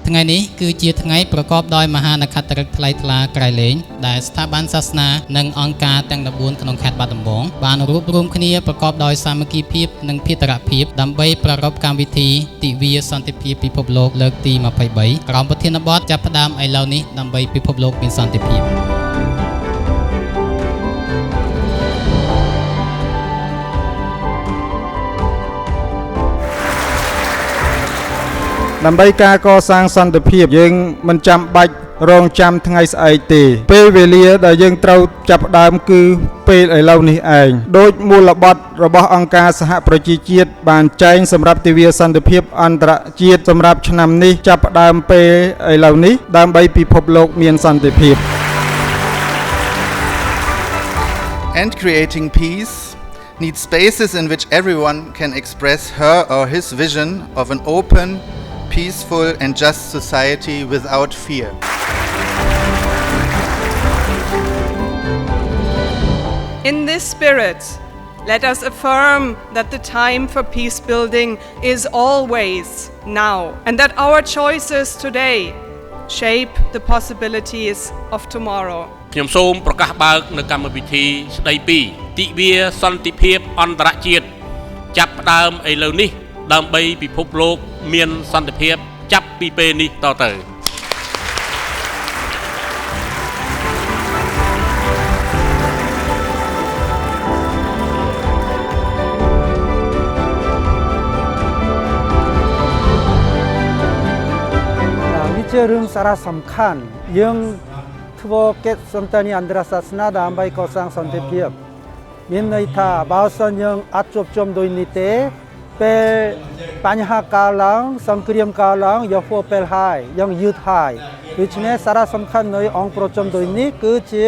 ថ្ងៃនេះគឺជាថ្ងៃប្រកបដោយមហានក្ខត្តរថ្លៃថ្លាក្រៃលែងដែលស្ថាប័នសាសនានិងអង្គការទាំង14ក្នុងខេត្តបាត់ដំបងបានរួបរวมគ្នាប្រកបដោយសាមគ្គីភាពនិងភេរភាពដើម្បីប្រារព្ធកម្មវិធីទិវាសន្តិភាពពិភពលោកលើកទី23ក្រោមប្រធានបទចាប់ផ្ដើមឥឡូវនេះដើម្បីពិភពលោកមានសន្តិភាពដើម្បីការកសាងសន្តិភាពយើងមិនចាំបាច់រងចាំថ្ងៃស្អែកទេពេលវេលាដែលយើងត្រូវចាប់ផ្ដើមគឺពេលឥឡូវនេះឯងដោយមូលបត្ររបស់អង្គការសហប្រជាជាតិបានចែងសម្រាប់ទិវាសន្តិភាពអន្តរជាតិសម្រាប់ឆ្នាំនេះចាប់ផ្ដើមពេលឥឡូវនេះដើម្បីពិភពលោកមានសន្តិភាព And creating peace needs spaces in which everyone can express her or his vision of an open, peaceful and just society without fear. In this spirit, let us affirm that the time for peace building is always now, and that our choices today shape the possibilities of tomorrow. ខ្ញុំសូមប្រកាសបើកនៅកម្មវិធីស្ដីពីទិវាសន្តិភាពអន្តរជាតិចាប់ផ្ដើមឥឡូវនេះដើម្បីពិភពលោកមានសន្តិភាពចាប់ពីពេលនេះតទៅនេះជារឿងសារៈសំខាន់យើងធ្វើកិច្ចសន្តានាអន្តរសាសនាដើម្បីកសាងសន្តិភាពមានន័យថាបើសិនយើងអត់ជួបជុំដូចនេះទេពេលបញ្ហាកើតឡើងសង្គ្រាមកើតឡើងយកធ្វើពេលហើយយើងយឺតហើយដូច្នេះសារៈសំខាន់នៃអង្គប្រជុំដូចនេះគឺជា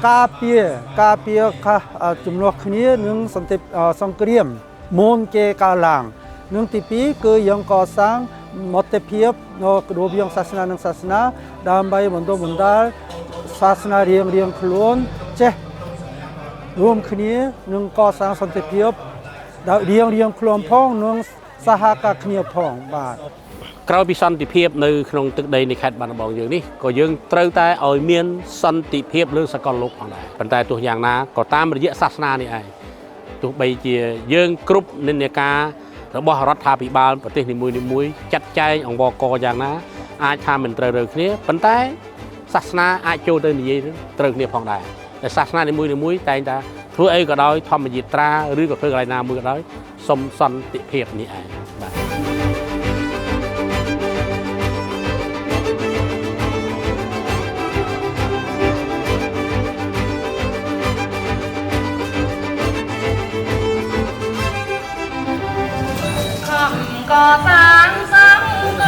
ការពារជំនួសគ្នានឹងសង្គ្រាមមុនគេកើតឡើងនឹងទី2គឺយើងកសាងមតិភាពនៅរវាងសាសនានិងសាសនាដើម្បីបណ្ដុះបណ្ដាលសាសនារៀងខ្លួនចេះរួមគ្នានឹងកសាងសន្តិភាពដោយរៀងខ្លួនផងនិងសហការគ្នាផងបាទក្រៅពីសន្តិភាពនៅក្នុងទឹកដីនៃខេត្តបាត់ដំបងយើងនេះក៏យើងត្រូវតែឲ្យមានសន្តិភាពលើសកលលោកផងដែរប៉ុន្តែទោះយ៉ាងណាក៏តាមរយៈសាសនានេះឯងទោះបីជាយើងគ្រប់និន្នាការរបស់រដ្ឋាភិបាលប្រទេសនីមួយៗចាត់ចែងអង្វរកយ៉ាងណាអាចថាមិនត្រូវរើគ្នាប៉ុន្តែសាសនាអាចចូលទៅនិយាយត្រូវគ្នាផងដែរតែសាសនានីមួយៗតែងតែធ្វើអីក៏ដោយធម្មយាត្រាឬក៏ធ្វើកន្លែងណាមួយក៏ដោយសុំសន្តិភាពនេះឯងបាទកសាងសង្គម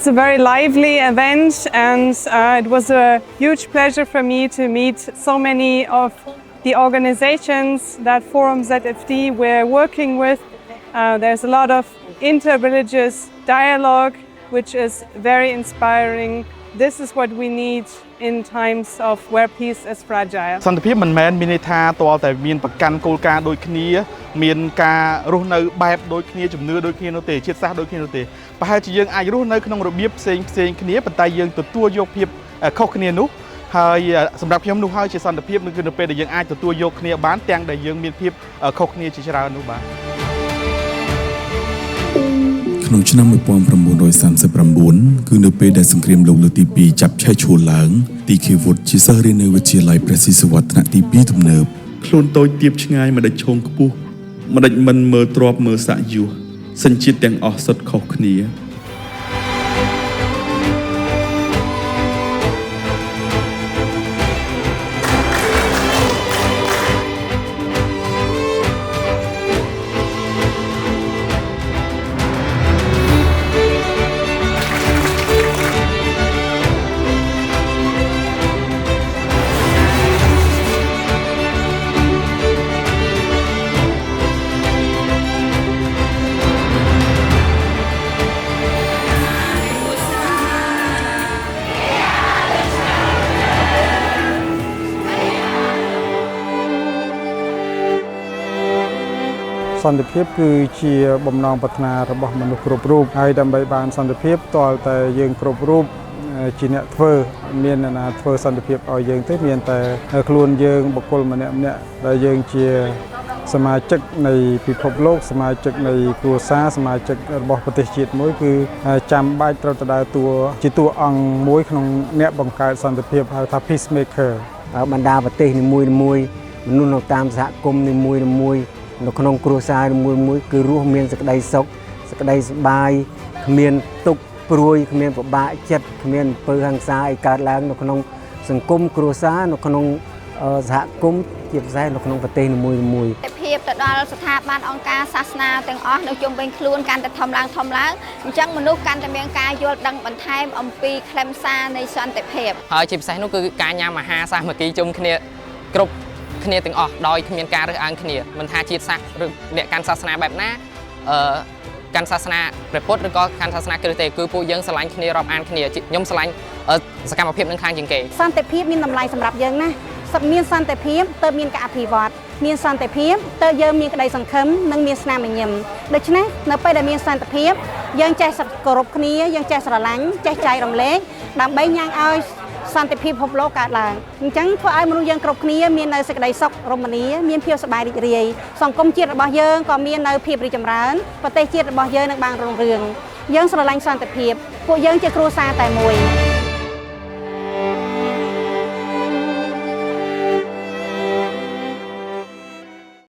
It's a very lively event, and it was a huge pleasure for me to meet so many of the organizations that Forum ZFD we're working with. There's a lot of inter-religious dialogue, which is very inspiring. This is what we need in times of where peace is fragile. សន្តិភាពមិនមែនមានន័យថាតើតែមានប្រកាន់គោលការណ៍ដូចគ្នាមានការរស់នៅបែបដូចគ្នាជំនឿដូចគ្នានោះទេជាតិសាសន៍ដូចគ្នានោះទេប្រហែលជាយើងអាចរស់នៅក្នុងរបៀបផ្សេងគ្នាប៉ុន្តែយើងទទួលយកភាពខុសគ្នានោះហើយសម្រាប់ខ្ញុំនោះហើយជាសន្តិភាពគឺនៅពេលដែលយើងអាចទទួលយកគ្នាបានទាំងដែលយើងមានភាពខុសគ្នាជាច្រើននោះបាទក្នុងឆ្នាំ1939គឺនៅពេលដែលសង្គ្រាមលោកលើកទី2ចាប់ឆេះឈួលឡើងទីខេវុតជាសិស្សរៀននៅវិទ្យាល័យព្រះស៊ីសុវត្ថិថ្នាក់ទី2ទំនើបខ្លួនតូចទាបឆ្ងាយមិនដេចឈោងខ្ពស់មិនដេចមិនមើលទ្របមើលសាក់យុះសញ្ជាតិទាំងអស់សុទ្ធខុសគ្នា សន្តិភាពគឺជាបំណងប្រាថ្នារបស់មនុស្សគ្រប់រូបហើយដើម្បីបានសន្តិភាពតលតែយើងគ្រប់រូបជាអ្នកធ្វើមានអ្នកណាធ្វើសន្តិភាពឲ្យយើងទេមានតែខ្លួនយើងបុគ្គលម្នាក់ដែលយើងជាសមាជិកនៃពិភពលោកសមាជិកនៃគ្រួសារសមាជិករបស់ប្រទេសជាតិមួយគឺចាំបាច់ត្រូវទៅដើរតួជាតួអង្គមួយក្នុងអ្នកបង្កើតសន្តិភាពហៅថា peacemaker បណ្ដាប្រទេសនីមួយមនុស្សនៅតាមសហគមន៍នីមួយនៅក្នុងគ្រួសារនីមួយគឺរស់មានសេចក្តីសុខសេចក្តីសប្បាយគ្មានទុក្ខព្រួយគ្មានពិបាកចិត្តគ្មានអំពើហិង្សាឲ្យកើតឡើងនៅក្នុងសង្គមគ្រួសារនៅក្នុងសហគមន៍ជាពិសេសនៅក្នុងប្រទេសនីមួយភាពទៅដល់ស្ថាប័នអង្គការសាសនាទាំងអស់នៅជុំវិញខ្លួនកាន់តែធំឡើងអញ្ចឹងមនុស្សកាន់តែមានការយល់ដឹងបន្ថែមអំពីខ្លឹមសារនៃសន្តិភាពហើយជាពិសេសនោះគឺការញ៉ាំអាហារសាមគ្គីជុំគ្នាគ្រប់គ្នាទាំងអស់ដោយគ្មានការរើសអើងគ្នាមិនថាជាតិសាសន៍ឬអ្នកកាន់សាសនាបែបណាកាន់សាសនាព្រះពុទ្ធឬក៏កាន់សាសនាគ្រិស្តទេគឺពួកយើងស្រឡាញ់គ្នារាប់អានគ្នាខ្ញុំស្រឡាញ់សកម្មភាពនឹងខ្លាំងជាងគេសន្តិភាពមានតម្លៃសម្រាប់យើងណាមានសន្តិភាពទើបមានការអភិវឌ្ឍមានសន្តិភាពទើបយើងមានក្តីសង្ឃឹមនិងមានស្នាមញញឹមដូច្នេះនៅពេលដែលមានសន្តិភាពយើងចេះគោរពគ្នាយើងចេះស្រឡាញ់ចេះចែករំលែកដើម្បីញ៉ាំងឲ្យសន្តិភាពពិភពលោកកើតឡើងអញ្ចឹងធ្វើឲ្យមនុស្សយើងគ្រប់គ្នាមាននៅសេចក្តីសុខរមនាមានភាពសប្បាយរីករាយសង្គមជាតិរបស់យើងក៏មាននៅភាពរីកចម្រើនប្រទេសជាតិរបស់យើងនឹងបានរុងរឿងយើងស្រឡាញ់សន្តិភាពពួកយើងជាគ្រួសារតែមួយ